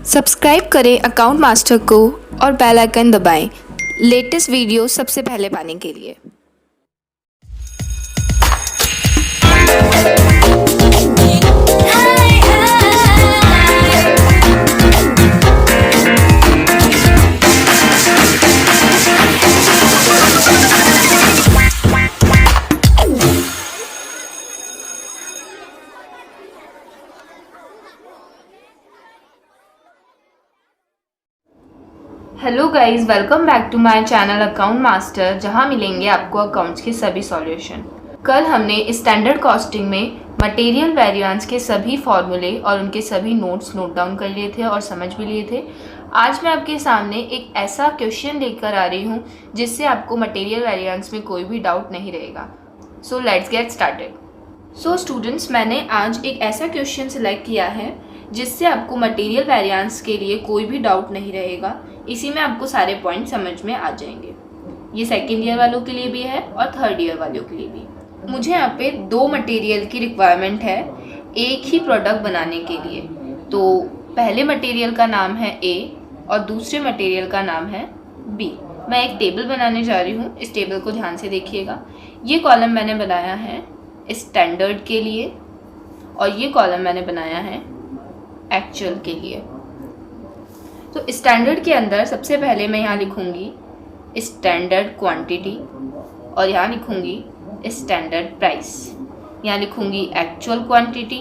Subscribe करें account master को और बेल आइकन दबाएं लेटेस्ट वीडियो सबसे पहले पाने के लिए। Hello guys, welcome back to my channel account master, जहां मिलेंगे आपको अकाउंट्स के सभी सॉल्यूशन। कल हमने स्टैंडर्ड कॉस्टिंग में मटेरियल वेरिएंस के सभी फॉर्मूले और उनके सभी नोट्स नोट डाउन कर लिए थे और समझ भी लिए थे। आज मैं आपके सामने एक ऐसा क्वेश्चन लेकर आ रही हूं जिससे आपको मटेरियल वेरिएंस में कोई भी डाउट नहीं रहेगा। So let's get started. So students, मैंने आज एक ऐसा क्वेश्चन सिलेक्ट किया है जिससे आपको मटेरियल वेरिएंस के लिए कोई भी डाउट नहीं रहेगा। इसी में आपको सारे पॉइंट समझ में आ जाएंगे। ये सेकेंड ईयर वालों के लिए भी है और थर्ड ईयर वालों के लिए भी। मुझे यहाँ पे दो मटेरियल की रिक्वायरमेंट है एक ही प्रोडक्ट बनाने के लिए। तो पहले मटेरियल का नाम है ए और दूसरे मटेरियल का नाम है बी। मैं एक टेबल बनाने जा रही हूँ, इस टेबल को ध्यान से देखिएगा। ये कॉलम मैंने बनाया है स्टैंडर्ड के लिए और ये कॉलम मैंने बनाया है एक्चुअल के लिए। तो स्टैंडर्ड के अंदर सबसे पहले मैं यहाँ लिखूँगी स्टैंडर्ड क्वांटिटी और यहाँ लिखूँगी स्टैंडर्ड प्राइस। यहाँ लिखूँगी एक्चुअल क्वांटिटी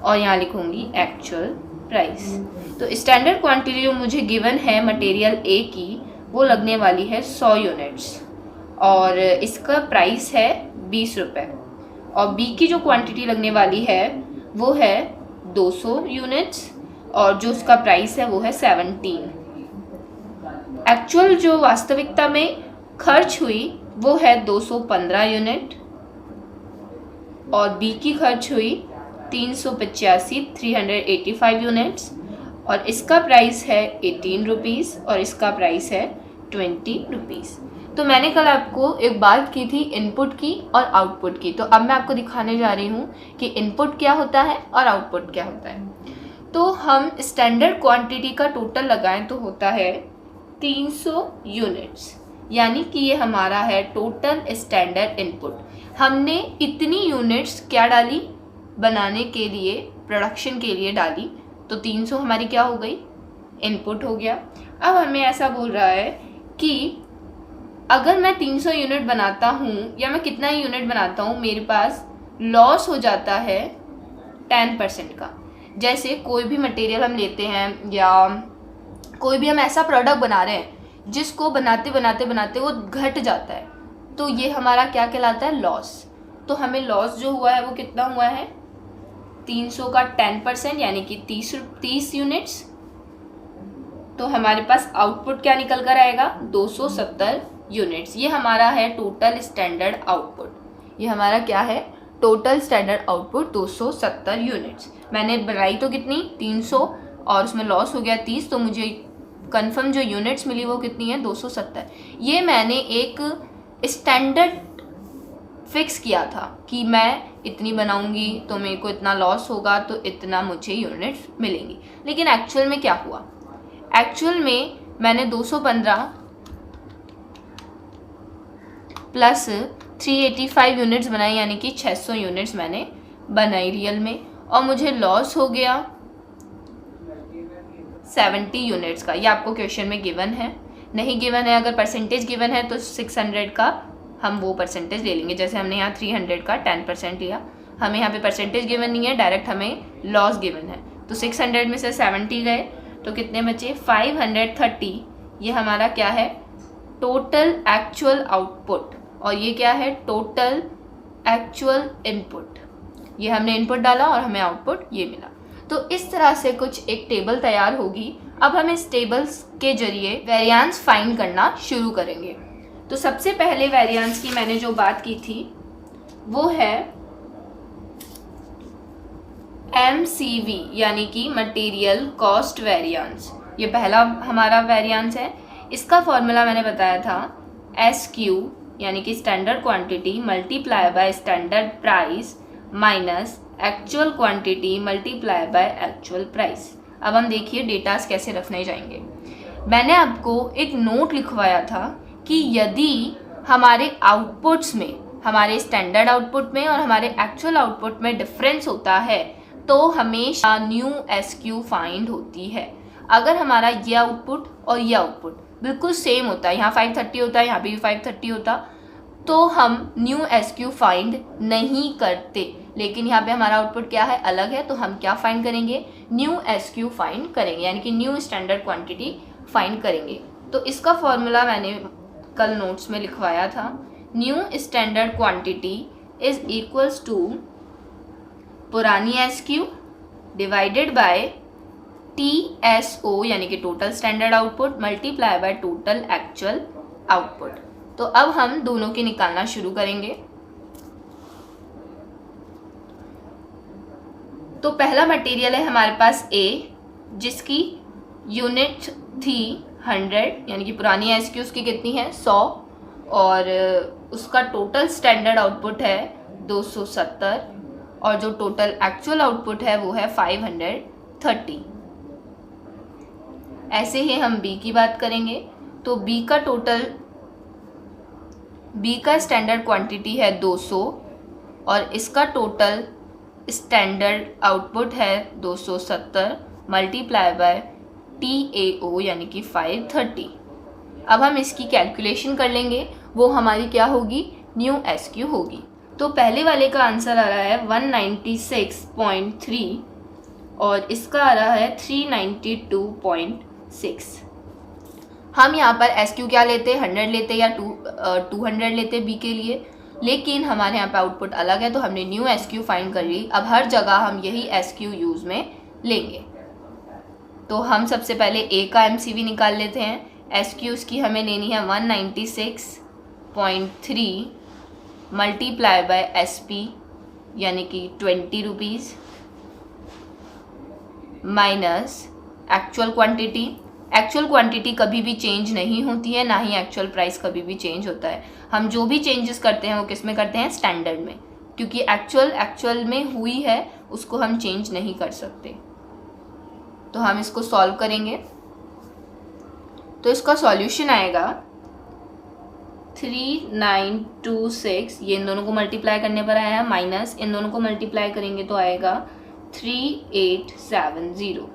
और यहाँ लिखूँगी एक्चुअल प्राइस। तो स्टैंडर्ड क्वांटिटी जो मुझे गिवन है मटेरियल ए की, वो लगने वाली है 100 यूनिट्स और इसका प्राइस है 20 रुपये। और बी की जो क्वांटिटी लगने वाली है वो है 200 यूनिट्स और जो उसका प्राइस है वो है 17। एक्चुअल जो वास्तविकता में खर्च हुई वो है 215 यूनिट और बी की खर्च हुई 385 यूनिट्स और इसका प्राइस है 18 रुपीज़ और इसका प्राइस है 20 रुपीज़। तो मैंने कल आपको एक बात की थी इनपुट की और आउटपुट की। तो अब मैं आपको दिखाने जा रही हूँ कि इनपुट क्या होता है और आउटपुट क्या होता है। तो हम स्टैंडर्ड क्वांटिटी का टोटल लगाएं तो होता है 300 यूनिट्स, यानी कि ये हमारा है टोटल स्टैंडर्ड इनपुट। हमने इतनी यूनिट्स क्या डाली बनाने के लिए, प्रोडक्शन के लिए डाली, तो 300 हमारी क्या हो गई, इनपुट हो गया। अब हमें ऐसा बोल रहा है कि अगर मैं 300 यूनिट बनाता हूँ या मैं कितना ही यूनिट बनाता हूँ, मेरे पास लॉस हो जाता है 10% का। जैसे कोई भी मटेरियल हम लेते हैं या कोई भी हम ऐसा प्रोडक्ट बना रहे हैं जिसको बनाते बनाते बनाते वो घट जाता है, तो ये हमारा क्या कहलाता है, लॉस। तो हमें लॉस जो हुआ है वो कितना हुआ है, 300 का 10% यानी कि 30 यूनिट्स। तो हमारे पास आउटपुट क्या निकल कर आएगा, 270 यूनिट्स। ये हमारा है टोटल स्टैंडर्ड आउटपुट। ये हमारा क्या है, टोटल स्टैंडर्ड आउटपुट 270 यूनिट्स। मैंने बनाई तो कितनी, 300 और उसमें लॉस हो गया 30, तो मुझे कंफर्म जो यूनिट्स मिली वो कितनी है, 270। ये मैंने एक स्टैंडर्ड फिक्स किया था कि मैं इतनी बनाऊंगी तो मेरे को इतना लॉस होगा तो इतना मुझे यूनिट्स मिलेंगी। लेकिन एक्चुअल में क्या हुआ, एक्चुअल में मैंने 215 प्लस 385 यूनिट्स बनाई, यानी कि 600 यूनिट्स मैंने बनाई रियल में, और मुझे लॉस हो गया 70 यूनिट्स का। ये आपको क्वेश्चन में गिवन है, नहीं गिवन है, अगर परसेंटेज गिवन है तो 600 का हम वो परसेंटेज ले लेंगे। जैसे हमने यहाँ 300 का 10% लिया, हमें यहाँ पे परसेंटेज गिवन नहीं है, डायरेक्ट हमें लॉस गिवन है। तो 600 में से 70 गए तो कितने बचे, 530। ये हमारा क्या है, टोटल एक्चुअल आउटपुट, और ये क्या है, टोटल एक्चुअल इनपुट। ये हमने इनपुट डाला और हमें आउटपुट ये मिला। तो इस तरह से कुछ एक टेबल तैयार होगी। अब हम इस टेबल्स के जरिए वेरिएंस फाइंड करना शुरू करेंगे। तो सबसे पहले वेरिएंस की मैंने जो बात की थी वो है MCV, यानी कि मटेरियल कॉस्ट वेरिएंस। ये पहला हमारा वेरिएंस है। इसका फॉर्मूला मैंने बताया था SQ, यानी कि standard quantity multiply by standard price minus actual quantity multiply by actual price. अब हम देखिए डेटास कैसे रखने जाएंगे। मैंने आपको एक नोट लिखवाया था कि यदि हमारे आउटपुट्स में, हमारे स्टैंडर्ड आउटपुट में और हमारे एक्चुअल आउटपुट में डिफरेंस होता है तो हमेशा न्यू एसक्यू फाइंड होती है। अगर हमारा ये आउटपुट और ये आउटपुट बिल्कुल सेम होता है, यहाँ 530 होता है, यहाँ भी 530 होता, तो हम न्यू एसक्यू फाइंड नहीं करते। लेकिन यहाँ पे हमारा आउटपुट क्या है, अलग है, तो हम क्या फाइंड करेंगे, न्यू एसक्यू फाइंड करेंगे, यानी कि न्यू स्टैंडर्ड क्वांटिटी फाइंड करेंगे। तो इसका फॉर्मूला मैंने कल नोट्स में लिखवाया था। New standard quantity is equals to पुरानी एसक्यू डिवाइडेड बाय TSO यानी कि total standard output multiply by total actual output. तो अब हम दोनों के निकालना शुरू करेंगे। तो पहला मटेरियल है हमारे पास A, जिसकी यूनिट थी 100, यानी कि पुरानी एसक्यू उसकी कितनी है, 100, और उसका टोटल स्टैंडर्ड आउटपुट है 270, और जो टोटल एक्चुअल आउटपुट है वो है 530। ऐसे ही हम B की बात करेंगे। तो B का स्टैंडर्ड क्वांटिटी है 200 और इसका टोटल स्टैंडर्ड आउटपुट है 270 मल्टीप्लाई बाय TAO यानी कि 530। अब हम इसकी कैलकुलेशन कर लेंगे, वो हमारी क्या होगी, न्यू एसक्यू होगी। तो पहले वाले का आंसर आ रहा है 196.3 और इसका आ रहा है 392.6। हम यहाँ पर एसक्यू क्या लेते, 100 लेते या 200 लेते बी के लिए, लेकिन हमारे यहाँ पे आउटपुट अलग है तो हमने न्यू एसक्यू फाइंड कर ली। अब हर जगह हम यही एसक्यू यूज़ में लेंगे। तो हम सबसे पहले ए का एमसीवी निकाल लेते हैं। एसक्यू उसकी हमें लेनी है 196.3 मल्टीप्लाई बाय एसपी यानी कि 20 rupees minus actual quantity. Actual quantity कभी भी चेंज नहीं होती है, ना ही एक्चुअल प्राइस कभी भी चेंज होता है। हम जो भी चेंजेस करते हैं वो किस में करते हैं, स्टैंडर्ड में, क्योंकि एक्चुअल में हुई है उसको हम चेंज नहीं कर सकते। तो हम इसको सॉल्व करेंगे। तो इसका सॉल्यूशन आएगा 3926, ये इन दोनों को मल्टीप्लाई करने पर आया है, माइनस इन दोनों को मल्टीप्लाई करेंगे तो आएगा 3870।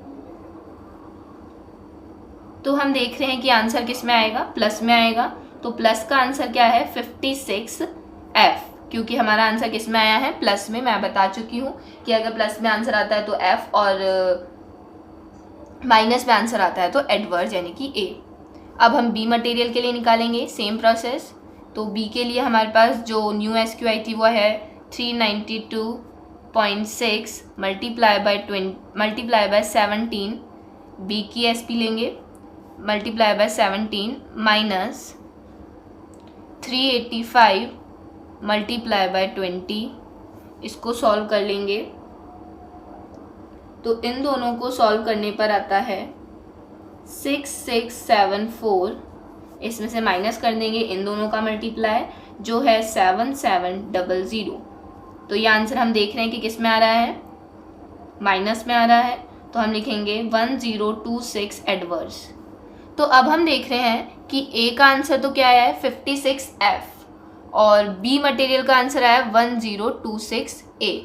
तो हम देख रहे हैं कि आंसर किस में आएगा, प्लस में आएगा। तो प्लस का आंसर क्या है, 56F, क्योंकि हमारा आंसर किस में आया है, प्लस में। मैं बता चुकी हूँ कि अगर प्लस में आंसर आता है तो F और माइनस में आंसर आता है तो एडवर्स यानी कि A। अब हम B मटेरियल के लिए निकालेंगे, सेम प्रोसेस। तो B के लिए हमारे पास जो न्यू एसक्यू आई थी वो है 392.6 मल्टीप्लाई बाय 17। B की SP लेंगे multiply by 17 minus 385 multiply by 20। इसको सॉल्व कर लेंगे तो इन दोनों को सॉल्व करने पर आता है 6674। इसमें से माइनस कर देंगे इन दोनों का मल्टीप्लाई जो है 7700। तो ये आंसर हम देख रहे हैं कि किस में आ रहा है, माइनस में आ रहा है। तो हम लिखेंगे 1026 एडवर्स। तो अब हम देख रहे हैं कि A का आंसर तो क्या आया है, 56F, और B मटेरियल का आंसर आया 1026A।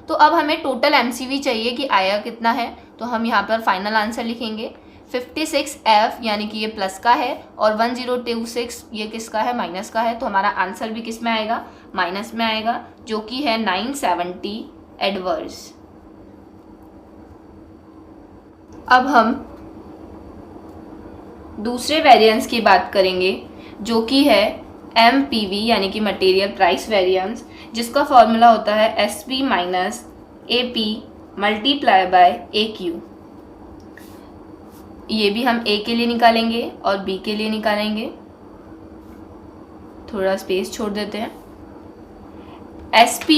तो अब हमें टोटल MCV चाहिए कि आया कितना है। तो हम यहाँ पर फाइनल आंसर लिखेंगे 56F यानी कि ये प्लस का है और 1026 ये किसका है, माइनस का है। तो हमारा आंसर भी किस में आएगा, माइनस में आएगा, जो कि है 970 एडवर्स। अब हम दूसरे वेरिएंस की बात करेंगे जो कि है MPV यानी कि मटेरियल प्राइस वेरिएंस, जिसका फॉर्मूला होता है SP minus AP multiply by AQ। ये भी हम A के लिए निकालेंगे और B के लिए निकालेंगे। थोड़ा स्पेस छोड़ देते हैं। SP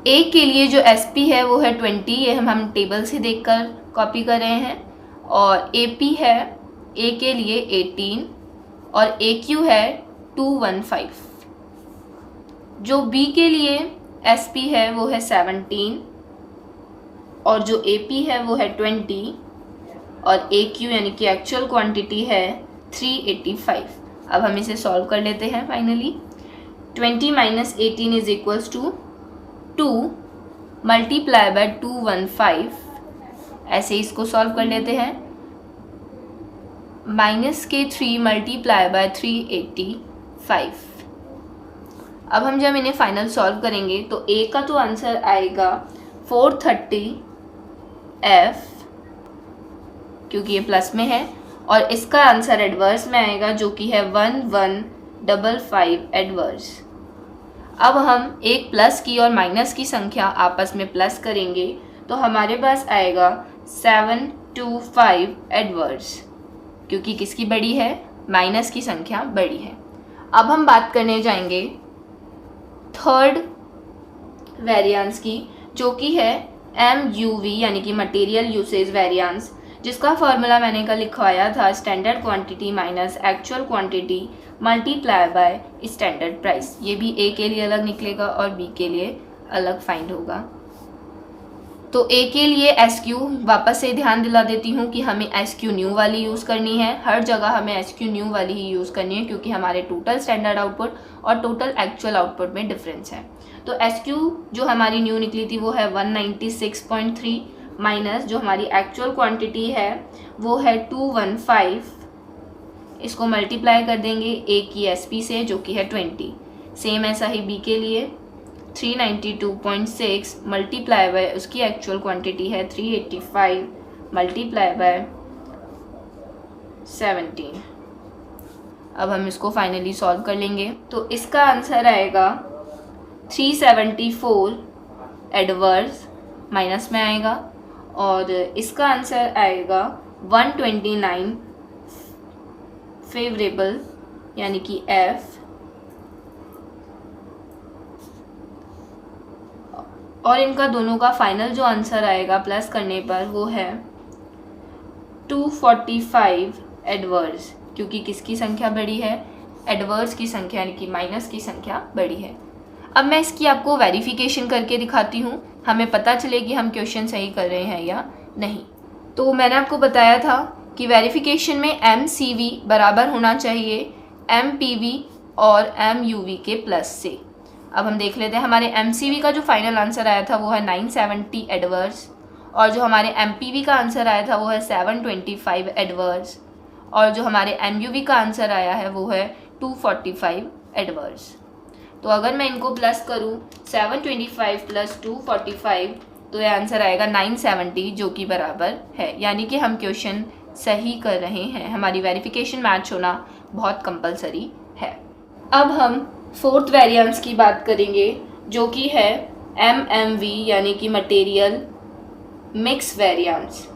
A के लिए जो SP है वो है 20, ये हम टेबल से देखकर कॉपी कर रहे हैं, और AP है A के लिए 18 और AQ है 215। जो B के लिए SP है वो है 17 और जो AP है वो है 20 और AQ यानी कि एक्चुअल क्वांटिटी है 385। अब हम इसे सॉल्व कर लेते हैं finally. 20 minus 18 is equals to 2 multiply by 215। ऐसे इसको सॉल्व कर लेते हैं। माइनस के 3 मल्टीप्लाई बाय 385। अब हम जब इन्हें फाइनल सॉल्व करेंगे तो A का तो आंसर आएगा 430F, क्योंकि ये प्लस में है, और इसका आंसर एडवर्स में आएगा जो कि है 1155 एडवर्स। अब हम एक प्लस की और माइनस की संख्या आपस में प्लस करेंगे तो हमारे पास आएगा 725 एडवर्स, क्योंकि किसकी बड़ी है, माइनस की संख्या बड़ी है। अब हम बात करने जाएंगे थर्ड वेरिएंस की, जो कि है MUV यानी कि मटेरियल यूसेज वेरिएंस, जिसका फॉर्मूला मैंने कल लिखवाया था standard quantity minus actual quantity multiply by standard price. ये भी A के लिए अलग निकलेगा और B के लिए अलग फाइंड होगा। तो A के लिए SQ वापस से ध्यान दिला देती हूँ कि हमें SQ न्यू वाली यूज़ करनी है। हर जगह हमें SQ न्यू वाली ही यूज़ करनी है, क्योंकि हमारे टोटल स्टैंडर्ड आउटपुट और टोटल एक्चुअल आउटपुट में डिफरेंस है। तो SQ जो हमारी न्यू निकली थी वो है 196.3 माइनस जो हमारी एक्चुअल क्वांटिटी है वो है 215। इसको मल्टीप्लाई कर देंगे A की SP से जो कि है 20। सेम ऐसा ही B के लिए 392.6 मल्टीप्लाई बाय उसकी एक्चुअल क्वांटिटी है 385 मल्टीप्लाई बाय 17। अब हम इसको फाइनली सॉल्व कर लेंगे तो इसका आंसर आएगा 374 एडवर्स, माइनस में आएगा, और इसका आंसर आएगा 129 फेवरेबल यानी कि F, और इनका दोनों का फाइनल जो आंसर आएगा प्लस करने पर वो है 245 एडवर्स, क्योंकि किसकी संख्या बड़ी है, एडवर्स की संख्या यानी कि माइनस की संख्या बड़ी है। अब मैं इसकी आपको वेरिफिकेशन करके दिखाती हूँ, हमें पता चले कि हम क्वेश्चन सही कर रहे हैं या नहीं। तो मैंने आपको बताया था कि वेरिफिकेशन में MCV बराबर होना चाहिए MPV और MUV के प्लस से। अब हम देख लेते हैं हमारे MCV का जो फाइनल आंसर आया था वो है 970 एडवर्स, और जो हमारे MPV का आंसर आया था वो है 725 एडवर्स, और जो हमारे MUV का आंसर आया है वो है 245 एडवर्स। तो अगर मैं इनको प्लस करूँ 725 प्लस 245 तो ये आंसर आएगा 970, जो कि बराबर है, यानी कि हम क्वेश्चन सही कर रहे हैं। हमारी वेरिफिकेशन मैच होना बहुत कंपलसरी है। अब हम फोर्थ वेरिएंस की बात करेंगे जो कि है MMV यानी कि material mix variance.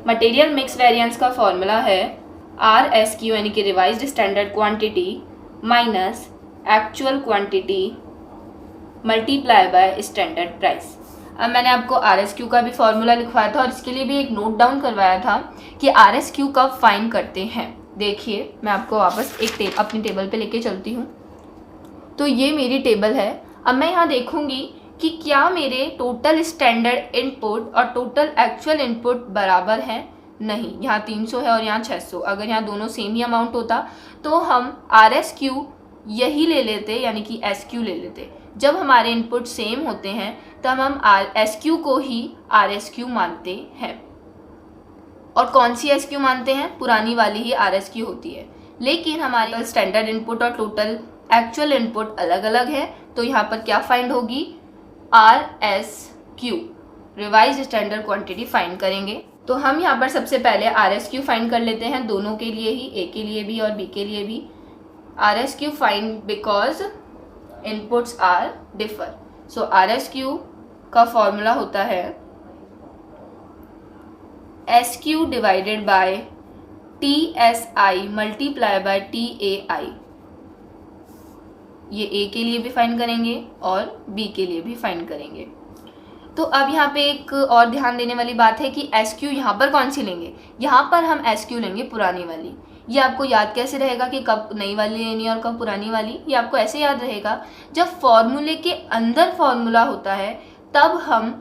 Material mix variance का फॉर्मूला है RSQ यानी कि revised standard quantity minus actual quantity multiply by standard price. अब मैंने आपको RSQ का भी फॉर्मूला लिखवाया था और इसके लिए भी एक नोट डाउन करवाया था कि RSQ कब फाइंड करते हैं। देखिए मैं आपको वापस एक अपनी टेबल पे लेके चलती हूँ। तो ये मेरी टेबल है। अब मैं यहाँ देखूँगी कि क्या मेरे टोटल स्टैंडर्ड इनपुट और टोटल एक्चुअल इनपुट बराबर हैं। नहीं, यहाँ 300 है और यहाँ 600। अगर यहाँ दोनों सेम ही अमाउंट होता तो हम RSQ यही ले लेते, यानी कि SQ ले लेते। जब हमारे इनपुट सेम होते हैं तब हम SQ को ही RSQ मानते हैं। और कौन सी SQ मानते हैं, पुरानी वाली ही RSQ होती है। लेकिन हमारे स्टैंडर्ड इनपुट और टोटल एक्चुअल इनपुट अलग अलग है, तो यहाँ पर क्या फाइंड होगी, RSQ revised standard quantity find करेंगे। तो हम यहाँ पर सबसे पहले RSQ फाइंड कर लेते हैं, दोनों के लिए ही, A के लिए भी और B के लिए भी। RSQ find because inputs are differ. So RSQ का फॉर्मूला होता है SQ divided by TSI multiply by TAI। ये A के लिए भी फाइंड करेंगे और B के लिए भी फाइंड करेंगे। तो अब यहाँ पे एक और ध्यान देने वाली बात है कि SQ यहाँ पर कौन सी लेंगे, यहाँ पर हम SQ लेंगे पुरानी वाली। ये आपको याद कैसे रहेगा कि कब नई वाली लेनी है और कब पुरानी वाली, ये आपको ऐसे याद रहेगा, जब फॉर्मूले के अंदर फॉर्मूला होता है तब हम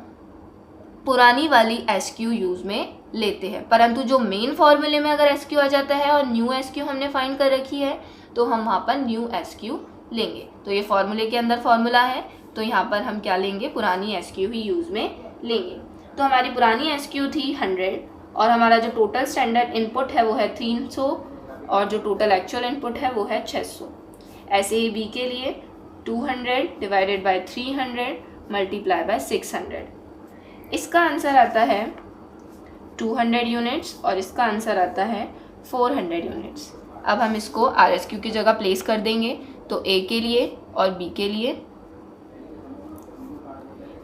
पुरानी वाली SQ यूज़ में लेते हैं। परंतु जो मेन फॉर्मूले में अगर SQ आ जाता है और न्यू SQ हमने फाइंड कर रखी है तो हम वहाँ पर न्यू SQ लेंगे। तो ये फॉर्मूले के अंदर फॉर्मूला है, तो यहाँ पर हम क्या लेंगे, पुरानी SQ ही यूज़ में लेंगे। तो हमारी पुरानी SQ थी 100 और हमारा जो टोटल स्टैंडर्ड इनपुट है वो है 300 और जो टोटल एक्चुअल इनपुट है वो है 600। ऐसे ही B के लिए 200 डिवाइडेड बाय 300 मल्टीप्लाई बाय 600। इसका आंसर आता है 200 यूनिट्स और इसका आंसर आता है 400 यूनिट्स। अब हम इसको RSQ की जगह प्लेस कर देंगे। तो A के लिए और B के लिए,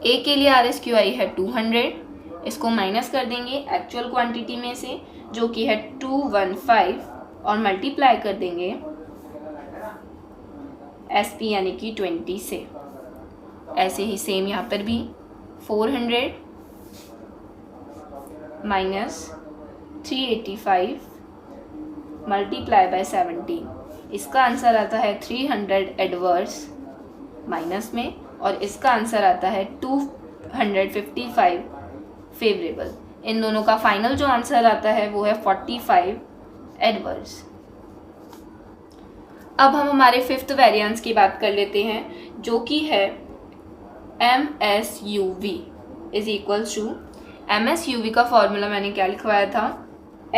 A के लिए RSQ आई है 200, इसको माइनस कर देंगे एक्चुअल क्वांटिटी में से जो कि है 215 और मल्टीप्लाई कर देंगे SP यानी कि 20 से। ऐसे ही सेम यहाँ पर भी 400 माइनस 385 मल्टीप्लाई बाय 17। इसका आंसर आता है 300 एडवर्स माइनस में और इसका आंसर आता है 255 फेवरेबल। इन दोनों का फाइनल जो आंसर आता है वो है 45 एडवर्स। अब हम हमारे फिफ्थ वेरिएंस की बात कर लेते हैं जो कि है MSUV is equals to, MSUV का फॉर्मूला मैंने क्या लिखवाया था,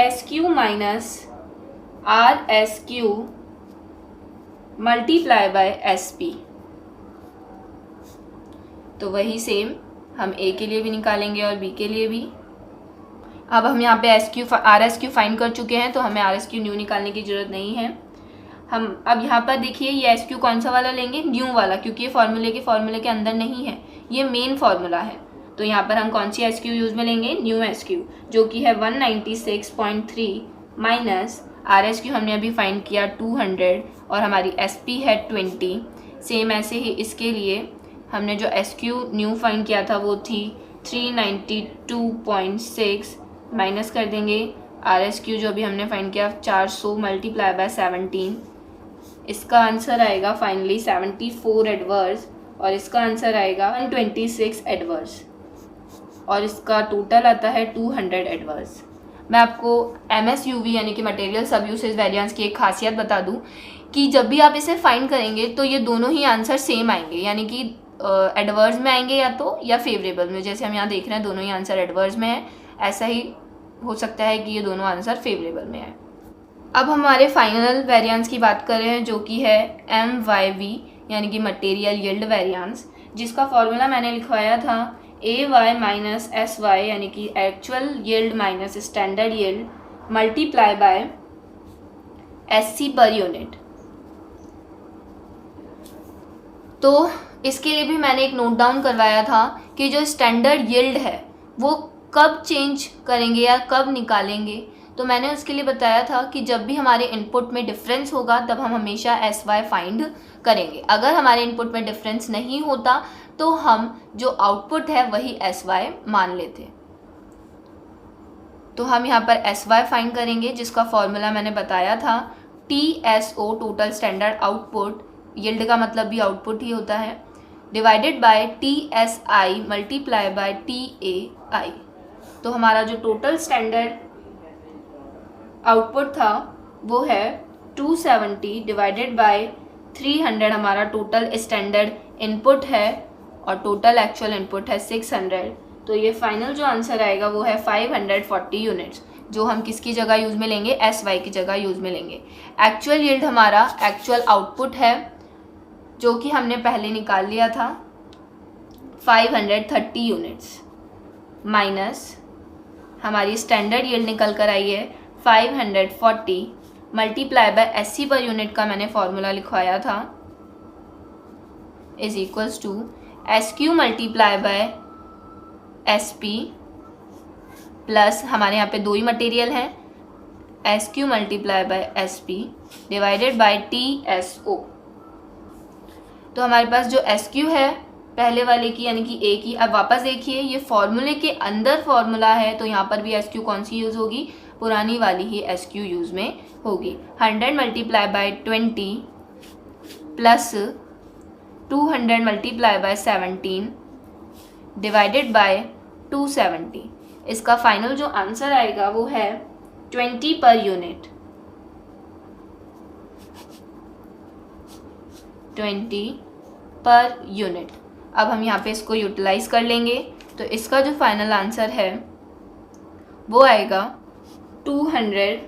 SQ minus RSQ multiply by SP। तो वही सेम हम A के लिए भी निकालेंगे और B के लिए भी। अब हम यहाँ पे RSQ फाइंड कर चुके हैं तो हमें RSQ न्यू निकालने की ज़रूरत नहीं है। हम अब यहाँ पर देखिए ये SQ कौन सा वाला लेंगे, न्यू वाला, क्योंकि ये फॉर्मूले के अंदर नहीं है, ये मेन फार्मूला है। तो यहाँ पर हम कौन सी SQ यूज़ में लेंगे, न्यू SQ, जो कि है 196.3 माइनस RSQ हमने अभी फाइंड किया 200 और हमारी SP है 20। सेम ऐसे ही इसके लिए हमने जो SQ न्यू फाइंड किया था वो थी 392.6 माइनस कर देंगे RSQ जो भी हमने फाइंड किया 400 मल्टीप्लाई बाय 17। इसका आंसर आएगा फाइनली 74 एडवर्स और इसका आंसर आएगा 126 एडवर्स और इसका टोटल आता है 200 एडवर्स। मैं आपको MSUV यानी कि मटेरियल सब यूसेज वेरिएंस की एक खासियत बता दूं कि जब भी आप इसे फाइंड करेंगे तो ये दोनों ही आंसर सेम आएंगे, यानी कि एडवर्स में आएंगे या फेवरेबल में। जैसे हम यहाँ देख रहे हैं दोनों ही आंसर एडवर्स में है, ऐसा ही हो सकता है कि ये दोनों आंसर फेवरेबल में है। अब हमारे फाइनल वेरिएंस की बात कर रहे हैं जो कि है MYV यानी कि मटेरियल यील्ड वेरिएंस, जिसका फॉर्मूला मैंने लिखवाया था AY माइनस SY यानी कि actual yield minus standard yield multiply by SC पर यूनिट। तो इसके लिए भी मैंने एक नोट डाउन करवाया था कि जो स्टैंडर्ड यील्ड है वो कब चेंज करेंगे या कब निकालेंगे। तो मैंने उसके लिए बताया था कि जब भी हमारे इनपुट में डिफरेंस होगा तब हम हमेशा SY फाइंड करेंगे। अगर हमारे इनपुट में डिफरेंस नहीं होता तो हम जो आउटपुट है वही SY मान लेते। तो हम यहाँ पर SY फाइंड करेंगे जिसका फॉर्मूला मैंने बताया था TSO total standard output, yield का मतलब भी आउटपुट ही होता है, divided by TSI multiply by TAI। तो हमारा जो टोटल स्टैंडर्ड आउटपुट था वो है 270 डिवाइडेड बाय 300 हमारा टोटल स्टैंडर्ड इनपुट है और टोटल एक्चुअल इनपुट है 600। तो ये फाइनल जो आंसर आएगा वो है 540 यूनिट्स, जो हम किसकी जगह यूज़ में लेंगे, SY की जगह यूज़ में लेंगे। एक्चुअल यील्ड हमारा एक्चुअल आउटपुट है जो कि हमने पहले निकाल लिया था 530 यूनिट्स माइनस हमारी स्टैंडर्ड यील्ड निकल कर आई है 540 मल्टीप्लाई बाय SC पर यूनिट का मैंने फॉर्मूला लिखवाया था is equals to SQ multiply by SP plus हमारे यहाँ पे दो ही मटेरियल हैं SQ multiply by SP divided by TSO। तो हमारे पास जो SQ है पहले वाले की यानी कि A की, अब वापस देखिए ये फॉर्मूले के अंदर फॉर्मूला है तो यहाँ पर भी SQ कौन सी यूज़ होगी, पुरानी वाली ही SQ यूज़ में होगी। 100 multiply by 20 plus 200 multiply by 17 divided by 270। इसका फाइनल जो आंसर आएगा वो है 20 पर यूनिट, 20 पर यूनिट। अब हम यहाँ पे इसको यूटिलाइज कर लेंगे, तो इसका जो फाइनल आंसर है वो आएगा 200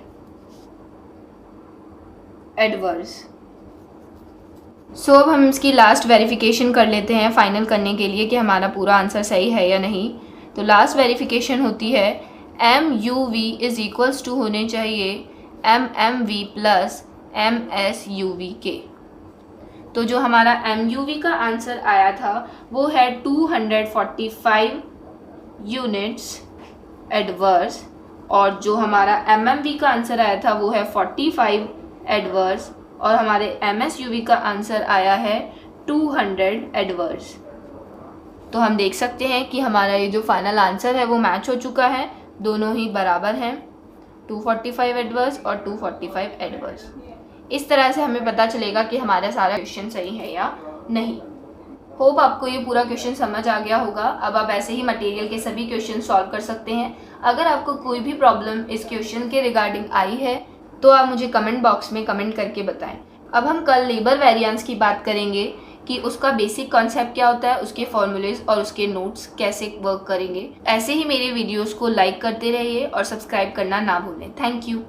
एडवर्स। सो अब हम इसकी लास्ट वेरिफिकेशन कर लेते हैं फाइनल करने के लिए कि हमारा पूरा आंसर सही है या नहीं। तो लास्ट वेरिफिकेशन होती है MUV इज़ इक्वल्स टू होने चाहिए MMV प्लस MSUV के। तो जो हमारा MUV का आंसर आया था वो है 245 यूनिट्स एडवर्स, और जो हमारा MMV का आंसर आया था वो है 45 एडवर्स, और हमारे MSUV का आंसर आया है 200 एडवर्स। तो हम देख सकते हैं कि हमारा ये जो फाइनल आंसर है वो मैच हो चुका है, दोनों ही बराबर हैं, 245 एडवर्स और 245 एडवर्स। इस तरह से हमें पता चलेगा कि हमारा सारा क्वेश्चन सही है या नहीं। होप आपको ये पूरा क्वेश्चन समझ आ गया होगा। अब आप ऐसे ही मटेरियल के सभी क्वेश्चन सॉल्व कर सकते हैं। अगर आपको कोई भी प्रॉब्लम इस क्वेश्चन के रिगार्डिंग आई है तो आप मुझे कमेंट बॉक्स में कमेंट करके बताएं। अब हम कल लेबर वेरिएंस की बात करेंगे कि उसका बेसिक कॉन्सेप्ट क्या होता है, उसके फॉर्मूलेज और उसके नोट्स कैसे वर्क करेंगे। ऐसे ही मेरे वीडियोस को लाइक करते रहिए और सब्सक्राइब करना ना भूलें। Thank you.